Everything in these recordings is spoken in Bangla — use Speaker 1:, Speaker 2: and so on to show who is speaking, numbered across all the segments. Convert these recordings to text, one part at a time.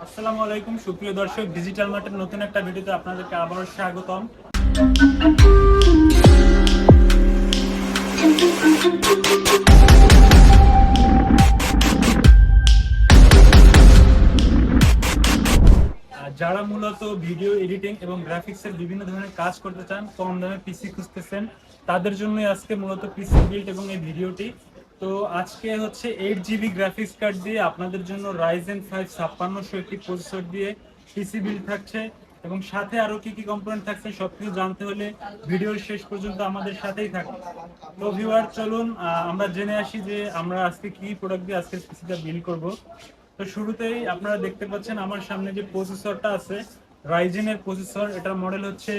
Speaker 1: আসসালামু আলাইকুম সুপ্রিয় দর্শক, ডিজিটাল মার্টের নতুন একটা ভিডিওতে আপনাদেরকে আবারও স্বাগতম। যারা মূলত ভিডিও এডিটিং এবং গ্রাফিক্সের বিভিন্ন ধরনের কাজ করতে চান, কম দামে পিসি খুঁজতেছেন, তাদের জন্যই আজকে মূলত পিসি বিল্ড এবং এই ভিডিওটি। তো আজকে হচ্ছে 8 জিবি গ্রাফিক্স কার্ড দিয়ে আপনাদের জন্য রাইজেন 5 5600 একটি প্রসেসর দিয়ে পিসি বিল্ড থাকছে, এবং সাথে আরো কি কি কম্পোনেন্ট থাকছে সবকিছু জানতে হলে ভিডিওর শেষ পর্যন্ত আমাদের সাথেই থাকুন। তো ভিউয়ার, চলুন আমরা জেনে আসি যে আমরা আজকে কি প্রোডাক্ট দিয়ে আজকে পিসিটা বিল্ড করব। তো শুরুতেই আপনারা দেখতে পাচ্ছেন আমার সামনে যে প্রসেসরটা আছে, রাইজেনের প্রসেসর। এটার মডেল হচ্ছে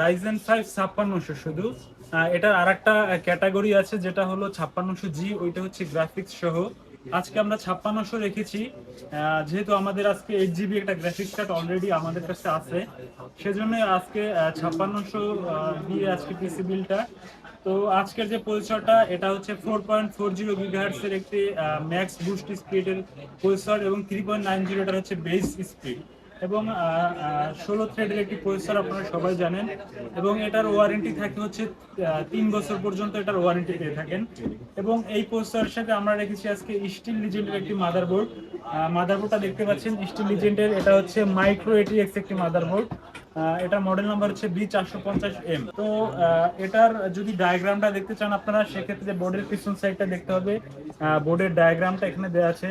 Speaker 1: রাইজেন 5 5600। শুধু এটার আরেকটা ক্যাটাগরি আছে যেটা হলো 5600G, ওইটা হচ্ছে গ্রাফিক্স সহ। আজকে আমরা 5600 রেখেছি, যেহেতু আমাদের আজকে 8 জিবি একটা গ্রাফিক্স কার্ড অলরেডি আমাদের কাছে আছে, সেজন্য আজকে 5600 দিয়ে আজকে পিসি বিলটা। তো আজকের যে প্রসেসরটা, এটা হচ্ছে 4.40 গিগাহার্টজ এর একটি ম্যাক্স বুস্ট স্পিডের প্রসেসর, এবং 3.90 এটার হচ্ছে বেস স্পিড, এবং 16 থ্রেডের একটি প্রসেসর, আপনারা সবাই জানেন। এবং এটার ওয়ারেন্টি থাকে হচ্ছে 3 বছর পর্যন্ত এটার ওয়ারেন্টি পেয়ে থাকেন। এবং এই প্রসেসরের সাথে আমরা রেখেছি আজকে স্টিল লিজেন্ডের একটি মাদারবোর্ড। মাদারবোর্ডটা দেখতে পাচ্ছেন স্টিল লিজেন্ডের, এটা হচ্ছে মাইক্রো এটিএক্স একটি মাদারবোর্ড। এটার মডেল নাম্বার হচ্ছে B450M। তো এটার যদি ডায়াগ্রামটা দেখতে চান আপনারা, সেক্ষেত্রে বোর্ডের পিছন সাইডটা দেখতে হবে। বোর্ডের ডায়াগ্রামটা এখানে দেওয়া আছে।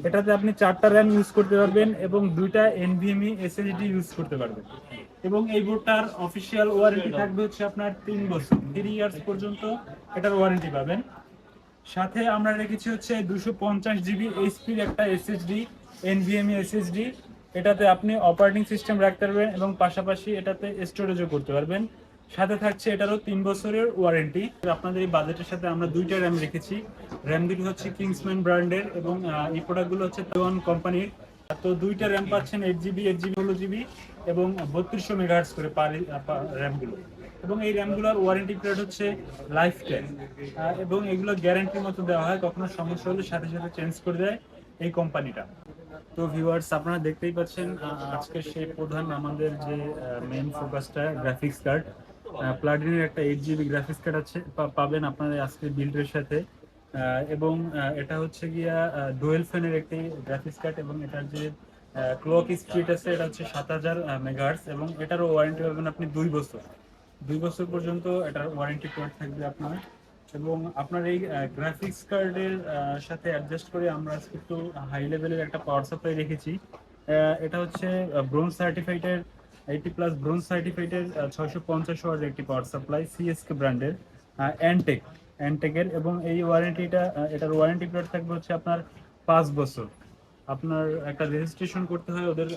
Speaker 1: এটাতে আপনি 4টা র্যাম ইউজ করতে পারবেন এবং 2টা NVMe SSD ইউজ করতে পারবেন। এবং এই বোর্ডটার অফিসিয়াল ওয়ারেন্টি থাকবে হচ্ছে আপনার 3 বছর, 3 ইয়ার্স পর্যন্ত এটার ওয়ারেন্টি পাবেন। সাথে আমরা রেখেছি হচ্ছে 250 GB এইচপির একটা SSD, NVMe SSD। এটাতে আপনি অপারেটিং সিস্টেম রাখতে পারবেন এবং পাশাপাশি এটাতে স্টোরেজও করতে পারবেন। সাথে থাকছে এটারও 3 বছরের ওয়ারেন্টি। আপনাদের এই বাজেটের সাথে আমরা 2টা র্যাম রেখেছি। র্যাম দুটি হচ্ছে কিংসম্যান ব্র্যান্ডের, এবং এই প্রোডাক্টগুলো হচ্ছে তাইওয়ান কোম্পানির। তো 2টা র্যাম পাচ্ছেন 8 GB, 8 GB, 16 GB, এবং 3200 মেগাহার্টজ করে র্যামগুলো। এবং এই র্যামগুলোর ওয়ারেন্টি পিরিয়ড হচ্ছে লাইফ টাইম, এবং এগুলো গ্যারান্টির মতো দেওয়া হয়, কখনো সমস্যা হলে সাথে সাথে চেঞ্জ করে দেয় এই কোম্পানিটা। তো ভিউয়ার্স, আপনারা দেখতেই পাচ্ছেন আজকে সেই প্রধান আমাদের যে মেইন ফোকাসটা গ্রাফিক্স কার্ড। প্লাটিনের একটা 8 GB গ্রাফিক্স কার্ড আছে, পাবেন আপনারা আজকে বিল্ডের সাথে। এবং এটা হচ্ছে গিয়া ডুয়েল ফ্যানের একটি গ্রাফিক্স কার্ড, এবং এটার যে ক্লক স্পিড আছে এটা হচ্ছে 7000 মেগাহার্টজ, এবং এটারও ওয়ারেন্টি পাবেন আপনি 2 বছর। 2 বছর পর্যন্ত এটার ওয়ারেন্টি পিরিয়ড থাকবে আপনার। এবং আপনার এই গ্রাফিক্স কার্ডের সাথে অ্যাডজাস্ট করে আমরা একটু হাই লেভেলের একটা পাওয়ার সাপ্লাই রেখেছি। এটা হচ্ছে ব্রোঞ্জ সার্টিফাইডের, 80+ ব্রোঞ্জ সার্টিফাইডের 650 ওয়াটের একটি পাওয়ার সাপ্লাই, সিএসকে ব্র্যান্ডের, অ্যান্টেকের। এবং এই ওয়ারেন্টিটা, এটার ওয়ারেন্টি পিরিয়ড থাকবে হচ্ছে আপনার 5 বছর। আপনার একটা রেজিস্ট্রেশন করতে হয় ওদের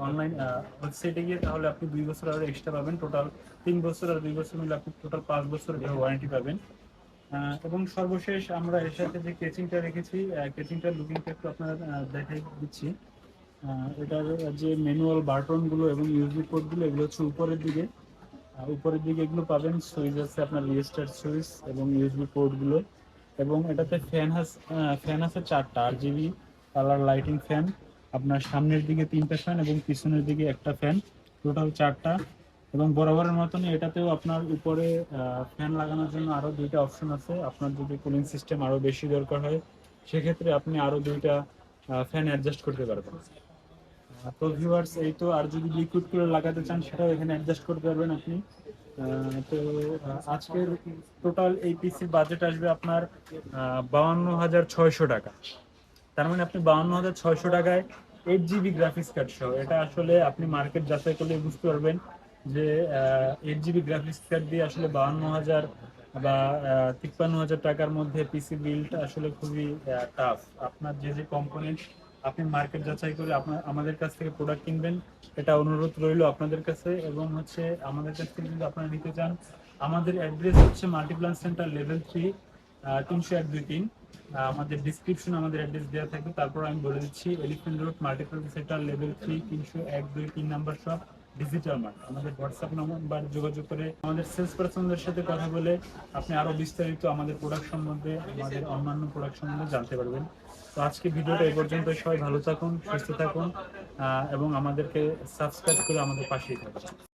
Speaker 1: অনলাইন ওয়েবসাইটে গিয়ে, তাহলে আপনি 2 বছর আরো এক্সট্রা পাবেন। টোটাল 3 বছর আর 2 বছর মিলে আপনি টোটাল 5 বছর ওয়ারেন্টি পাবেন। এবং সর্বশেষ আমরা এর সাথে যে কেচিংটা রেখেছি, কেচিংটার লুকিংটা একটু আপনারা দেখাই দিচ্ছি। এটার যে ম্যানুয়াল বাটনগুলো এবং ইউএসবি পোর্টগুলো, এগুলো হচ্ছে উপরের দিকে এগুলো পাবেন। সুইচ আছে আপনার রিস্টার্ট সুইচ এবং ইউএসবি পোর্টগুলো। এবং এটাতে ফ্যান আছে 4টা RGB কালার লাইটিং ফ্যান। আপনার সামনের দিকে 3টা ফ্যান এবং পিছনের দিকে একটা ফ্যান, টোটাল 4টা। এবং বরাবরের মতনই এটাতেও আপনার উপরে ফ্যান লাগানোর জন্য আরো 2টা অপশন আছে। আপনার যদি কুলিং সিস্টেম আরো বেশি দরকার হয়, সেক্ষেত্রে আপনি আরো 2টা ফ্যান অ্যাডজাস্ট করতে পারবেন। তো ভিউয়ার্স, এই তো। আর যদি লিকুইড কুলার লাগাতে চান, সেটাও এখানে অ্যাডজাস্ট করতে পারবেন আপনি। তো আজকের টোটাল এই পিসির বাজেট আসবে আপনার 52,600 টাকা। তার মানে আপনি 52,600 টাকায় 8 GB গ্রাফিক্স কার্ড সহ, এটা আসলে আপনি মার্কেট যাচাই করলে বুঝতে পারবেন যে 8 GB গ্রাফিক্স কার্ড দিয়ে আসলে 52,000 বা 53,000 টাকার মধ্যে পিসি বিল্ড আসলে খুবই টাফ। আপনার যে যে কম্পোনেন্ট আপনি মার্কেট যাচাই করে আপনার আমাদের কাছ থেকে প্রোডাক্ট কিনবেন, এটা অনুরোধ রইল আপনাদের কাছে। এবং হচ্ছে আমাদের কাছ থেকে যদি আপনারা নিতে চান, আমাদের অ্যাড্রেস হচ্ছে মাল্টিপ্লান সেন্টার লেভেল 3, 301-23। আমাদের ডিসক্রিপশন আমাদের অ্যাড্রেস দেওয়া থাকবে। তারপর আমি বলে দিচ্ছি, elephant road Multiplan centre level 3, 301-23 number shop, digital mart. আমাদের হোয়াটসঅ্যাপ নাম্বার যোগাযোগ করে আমাদের সেলস পার্সনদের সাথে কথা বলে আপনি আরো বিস্তারিত আমাদের প্রোডাক্ট সম্বন্ধে, আমাদের অন্যান্য প্রোডাক্ট সম্বন্ধে জানতে পারবেন। তো আজকে ভিডিওটা এই পর্যন্ত। সবাই ভালো থাকুন, সুস্থ থাকুন। এবং আমাদেরকে সাবস্ক্রাইব করে আমাদের পাশেই থাকবেন।